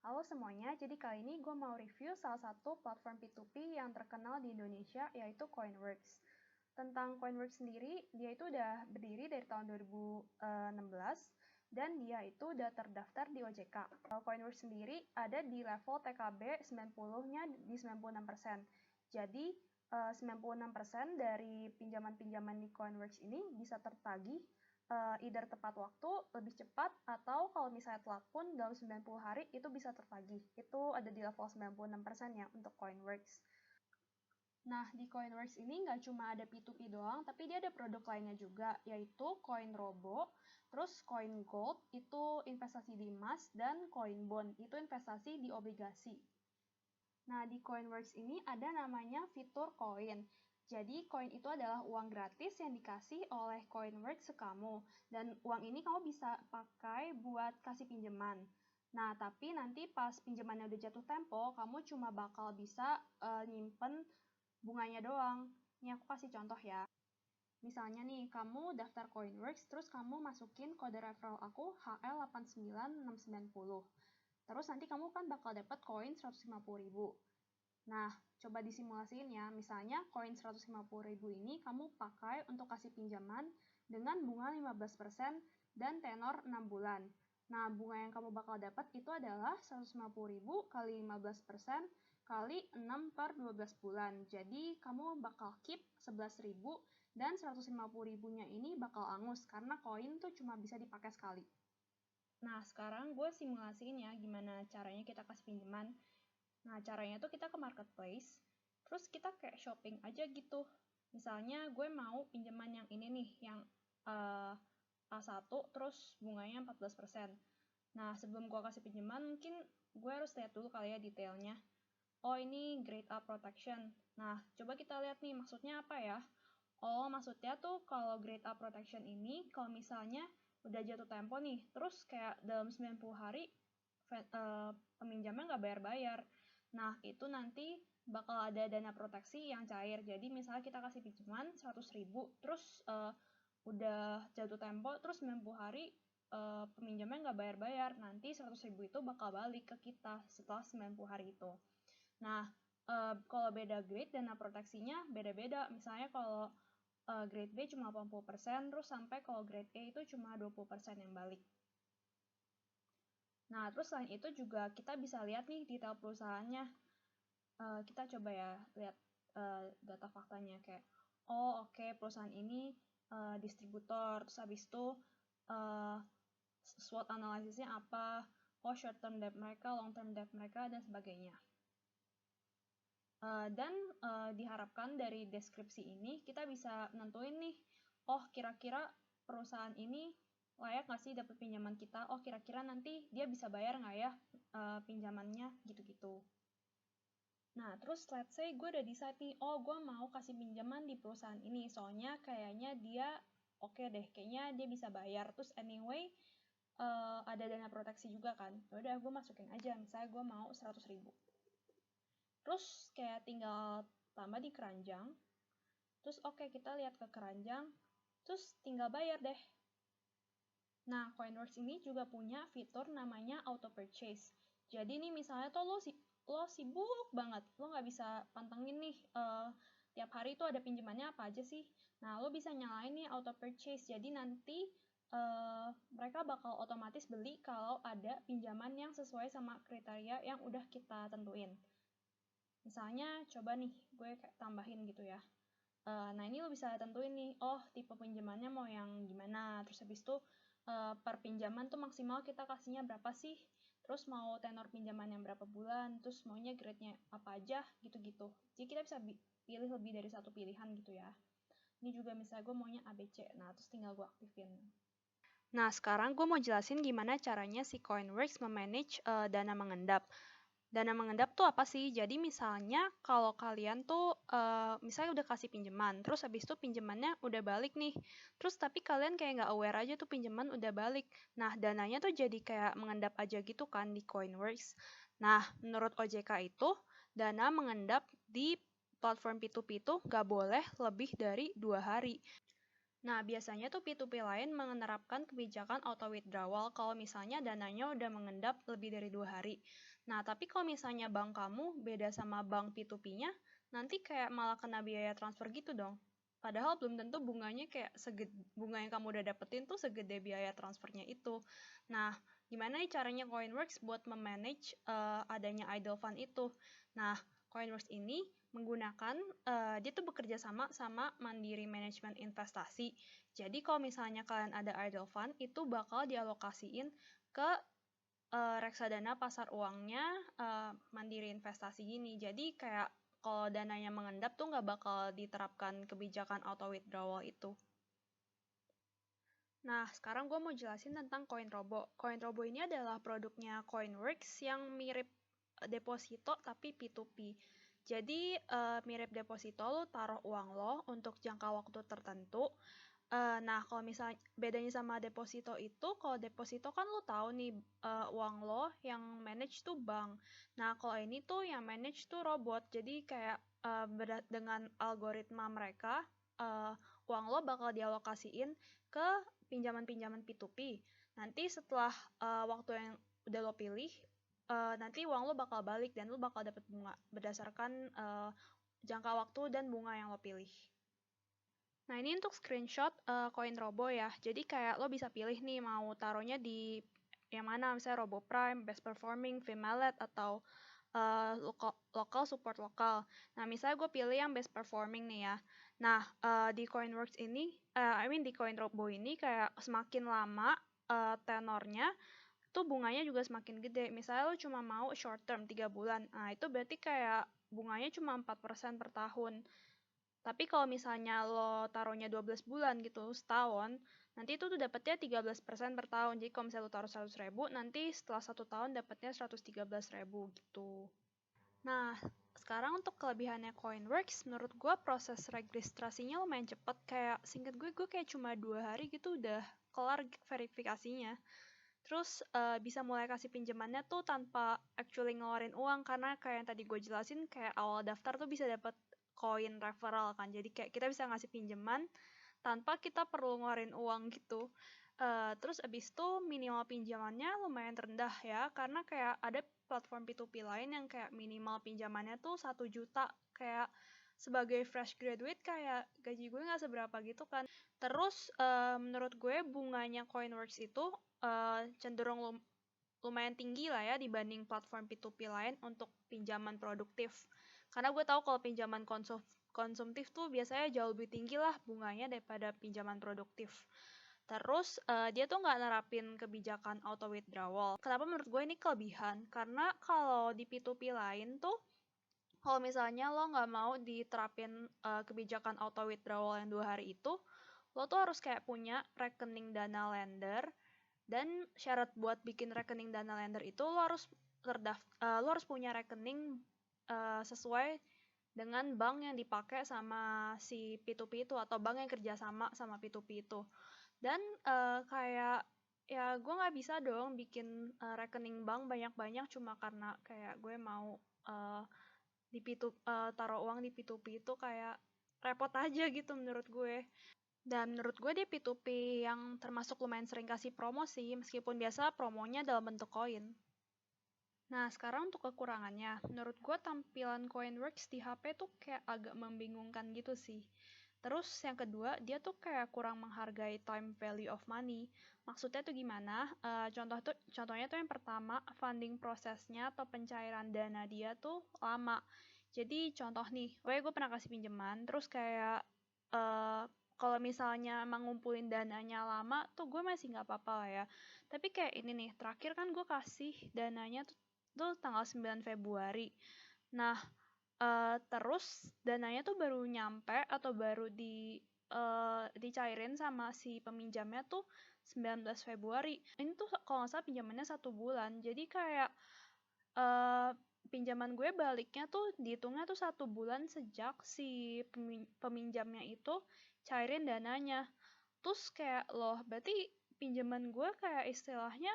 Halo semuanya, jadi kali ini gue mau review salah satu platform P2P yang terkenal di Indonesia, yaitu Coinworks. Tentang Coinworks sendiri, dia itu udah berdiri dari tahun 2016, dan dia itu udah terdaftar di OJK. Coinworks sendiri ada di level TKB 90-nya di 96%. Jadi, 96% dari pinjaman-pinjaman di Coinworks ini bisa tertagih either tepat waktu, lebih cepat, atau kalau misalnya telat pun dalam 90 hari itu bisa tertagih. Itu ada di level 96% ya untuk Coinworks. Nah, di Coinworks ini nggak cuma ada P2P doang, tapi dia ada produk lainnya juga, yaitu CoinRobo, terus CoinGold, itu investasi di emas, dan CoinBond, itu investasi di obligasi. Nah, di Coinworks ini ada namanya fitur koin. Jadi, koin itu adalah uang gratis yang dikasih oleh Coinworks ke kamu. Dan uang ini kamu bisa pakai buat kasih pinjaman. Nah, tapi nanti pas pinjamannya udah jatuh tempo, kamu cuma bakal bisa nyimpen bunganya doang. Ini aku kasih contoh ya. Misalnya nih, kamu daftar Coinworks, terus kamu masukin kode referral aku HL89690. Terus nanti kamu kan bakal dapat koin 150.000. Nah, coba disimulasiin ya. Misalnya, koin 150.000 ini kamu pakai untuk kasih pinjaman dengan bunga 15% dan tenor 6 bulan. Nah, bunga yang kamu bakal dapat itu adalah 150.000 kali 15% kali 6 per 12 bulan. Jadi, kamu bakal keep 11.000 dan 150.000-nya ini bakal angus karena koin tuh cuma bisa dipakai sekali. Nah, sekarang gue simulasiin ya gimana caranya kita kasih pinjaman. Nah, caranya tuh kita ke marketplace, terus kita kayak shopping aja gitu. Misalnya gue mau pinjaman yang ini nih, yang A1, terus bunganya 14%. Nah, sebelum gue kasih pinjaman, mungkin gue harus lihat dulu kali ya detailnya. Oh, ini grade A protection. Nah, coba kita lihat nih, maksudnya apa ya? Oh, maksudnya tuh kalau grade A protection ini, kalau misalnya udah jatuh tempo nih, terus kayak dalam 90 hari, peminjamnya nggak bayar-bayar. Nah, itu nanti bakal ada dana proteksi yang cair. Jadi, misalnya kita kasih pinjaman 100.000, terus udah jatuh tempo, terus 90 hari peminjamnya nggak bayar-bayar. Nanti 100.000 itu bakal balik ke kita setelah 90 hari itu. Nah, kalau beda grade, dana proteksinya beda-beda. Misalnya kalau grade B cuma 80%, terus sampai kalau grade A itu cuma 20% yang balik. Nah, terus selain itu juga kita bisa lihat nih detail perusahaannya. Kita coba ya lihat data faktanya kayak, oh oke, perusahaan ini distributor, terus habis itu SWOT analisisnya apa, oh short term debt mereka, long term debt mereka, dan sebagainya. Dan diharapkan dari deskripsi ini kita bisa nentuin nih, oh kira-kira perusahaan ini layak nggak sih dapat pinjaman kita, oh kira-kira nanti dia bisa bayar nggak ya pinjamannya, gitu-gitu. Nah, terus let's say gue udah decide nih, oh gue mau kasih pinjaman di perusahaan ini, soalnya kayaknya dia oke deh, kayaknya dia bisa bayar. Terus anyway, ada dana proteksi juga kan. Udah gue masukin aja, misalnya gue mau 100.000. Terus kayak tinggal tambah di keranjang. Terus oke, kita lihat ke keranjang. Terus tinggal bayar deh. Nah, Coinworks ini juga punya fitur namanya auto purchase. Jadi nih misalnya tuh lo sibuk banget, lo nggak bisa pantengin nih tiap hari itu ada pinjamannya apa aja sih. Nah, lo bisa nyalain nih auto purchase. Jadi nanti mereka bakal otomatis beli kalau ada pinjaman yang sesuai sama kriteria yang udah kita tentuin. Misalnya coba nih gue kayak tambahin gitu ya. Nah ini lo bisa tentuin nih, oh tipe pinjamannya mau yang gimana. Terus habis itu per pinjaman tuh maksimal kita kasihnya berapa sih. Terus mau tenor pinjaman yang berapa bulan. Terus maunya grade-nya apa aja gitu-gitu. Jadi kita bisa pilih lebih dari satu pilihan gitu ya. Ini juga misalnya gue maunya ABC. Nah terus tinggal gue aktifin. Nah sekarang gue mau jelasin gimana caranya si Coinworks memanage dana mengendap. Dana mengendap tuh apa sih? Jadi misalnya kalau kalian tuh misalnya udah kasih pinjaman, terus habis itu pinjamannya udah balik nih. Terus tapi kalian kayak nggak aware aja tuh pinjaman udah balik. Nah, dananya tuh jadi kayak mengendap aja gitu kan di Coinworks. Nah, menurut OJK itu, dana mengendap di platform P2P itu nggak boleh lebih dari 2 hari. Nah, biasanya tuh P2P lain menerapkan kebijakan auto withdrawal kalau misalnya dananya udah mengendap lebih dari 2 hari. Nah, tapi kalau misalnya bank kamu beda sama bank P2P-nya, nanti kayak malah kena biaya transfer gitu dong. Padahal belum tentu bunganya kayak bunga yang kamu udah dapetin tuh segede biaya transfernya itu. Nah, gimana nih caranya Coinworks buat memanage adanya idle fund itu? Nah, Coinworks ini menggunakan dia tuh bekerja sama Mandiri Manajemen Investasi. Jadi kalau misalnya kalian ada idle fund itu bakal dialokasiin ke reksadana pasar uangnya Mandiri Investasi gini. Jadi kayak kalau dananya mengendap tuh nggak bakal diterapkan kebijakan auto withdrawal itu. Nah, sekarang gue mau jelasin tentang CoinRobo. CoinRobo ini adalah produknya Coinworks yang mirip deposito tapi P2P. Jadi mirip deposito, lo taruh uang lo untuk jangka waktu tertentu. Nah, kalau misalnya bedanya sama deposito itu, kalau deposito kan lo tahu nih uang lo yang manage tuh bank. Nah, kalau ini tuh yang manage tuh robot. Jadi kayak dengan algoritma mereka, uang lo bakal dialokasiin ke pinjaman-pinjaman P2P. Nanti setelah waktu yang udah lo pilih, nanti uang lo bakal balik dan lo bakal dapat bunga berdasarkan jangka waktu dan bunga yang lo pilih. Nah, ini untuk screenshot CoinRobo ya. Jadi kayak lo bisa pilih nih mau taruhnya di yang mana, misalnya Robo Prime, Best Performing, Vimalet, atau lokal support lokal. Nah, misalnya gue pilih yang Best Performing nih ya. Nah, di Coinworks ini, di CoinRobo ini kayak semakin lama tenornya, tuh bunganya juga semakin gede. Misalnya lo cuma mau short term 3 bulan. Nah, itu berarti kayak bunganya cuma 4% per tahun. Tapi kalau misalnya lo taruhnya 12 bulan gitu, setahun, nanti itu tuh dapetnya 13% per tahun. Jadi kalau misalnya lo taruh 100.000, nanti setelah 1 tahun dapetnya 113.000 gitu. Nah, sekarang untuk kelebihannya Coinworks, menurut gue proses registrasinya lumayan cepet. Kayak singkat gue kayak cuma 2 hari gitu udah kelar verifikasinya. Terus bisa mulai kasih pinjamannya tuh tanpa actually ngeluarin uang, karena kayak yang tadi gue jelasin, kayak awal daftar tuh bisa dapat koin referral kan. Jadi kayak kita bisa ngasih pinjaman tanpa kita perlu ngeluarin uang gitu. Terus abis itu minimal pinjamannya lumayan rendah ya, karena kayak ada platform P2P lain yang kayak minimal pinjamannya tuh 1 juta. Kayak sebagai fresh graduate kayak gaji gue nggak seberapa gitu kan. Terus menurut gue bunganya Coinworks itu cenderung lumayan tinggi lah ya dibanding platform P2P lain untuk pinjaman produktif. Karena gue tahu kalau pinjaman konsumtif tuh biasanya jauh lebih tinggi lah bunganya daripada pinjaman produktif. Terus dia tuh nggak nerapin kebijakan auto withdrawal. Kenapa menurut gue ini kelebihan? Karena kalau di P2P lain tuh, kalau misalnya lo nggak mau diterapin kebijakan auto withdrawal yang 2 hari itu, lo tuh harus kayak punya rekening dana lender, dan syarat buat bikin rekening dana lender itu lo harus punya rekening sesuai dengan bank yang dipakai sama si P2P itu, atau bank yang kerjasama sama P2P itu. Dan kayak ya gue nggak bisa dong bikin rekening bank banyak-banyak cuma karena kayak gue mau taruh uang di P2P itu kayak repot aja gitu menurut gue. Dan menurut gue dia P2P yang termasuk lumayan sering kasih promo sih, meskipun biasa promonya dalam bentuk koin. Nah, sekarang untuk kekurangannya, menurut gue tampilan Coinworks di HP tuh kayak agak membingungkan gitu sih. Terus yang kedua, dia tuh kayak kurang menghargai time value of money. Maksudnya tuh gimana? Contohnya tuh yang pertama, funding prosesnya atau pencairan dana dia tuh lama. Jadi contoh nih, gue pernah kasih pinjaman, terus kayak kalau misalnya emang ngumpulin dananya lama tuh gue masih nggak apa-apa lah ya. Tapi kayak ini nih, terakhir kan gue kasih dananya tuh tanggal 9 Februari. Nah, terus dananya tuh baru nyampe atau baru dicairin sama si peminjamnya tuh 19 Februari. Ini tuh kalau nggak salah pinjamannya 1 bulan. Jadi kayak pinjaman gue baliknya tuh dihitungnya tuh 1 bulan sejak si peminjamnya itu cairin dananya. Terus kayak loh, berarti pinjaman gue kayak istilahnya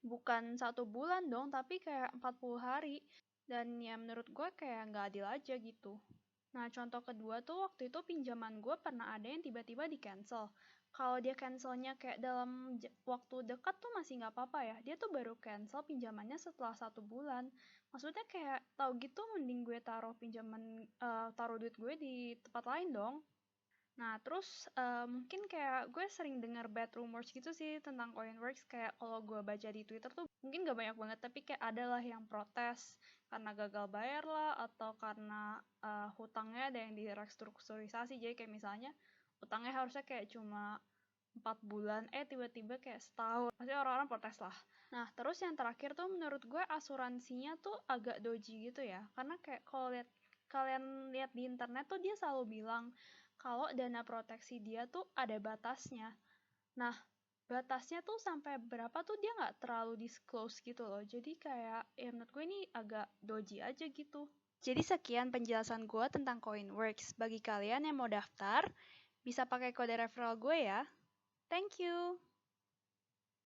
bukan 1 bulan dong, tapi kayak 40 hari. Dan ya menurut gue kayak nggak adil aja gitu. Nah, contoh kedua tuh waktu itu pinjaman gue pernah ada yang tiba-tiba di-cancel. Kalau dia cancelnya kayak dalam waktu dekat tuh masih nggak apa-apa ya. Dia tuh baru cancel pinjamannya setelah 1 bulan. Maksudnya kayak tau gitu mending gue taruh taruh duit gue di tempat lain dong. Nah, terus mungkin kayak gue sering dengar bad rumors gitu sih tentang Coinworks. Kayak kalau gue baca di Twitter tuh mungkin gak banyak banget, tapi kayak ada lah yang protes karena gagal bayar lah, atau karena hutangnya ada yang direstrukturisasi. Jadi kayak misalnya hutangnya harusnya kayak cuma 4 bulan, tiba-tiba kayak setahun. Pasti orang-orang protes lah. Nah, terus yang terakhir tuh menurut gue asuransinya tuh agak dodgy gitu ya. Karena kayak kalau kalian lihat di internet tuh dia selalu bilang kalau dana proteksi dia tuh ada batasnya. Nah, batasnya tuh sampai berapa tuh dia nggak terlalu disclose gitu loh. Jadi kayak ya menurut gue ini agak dodgy aja gitu. Jadi sekian penjelasan gue tentang Coinworks. Bagi kalian yang mau daftar, bisa pakai kode referral gue ya. Thank you.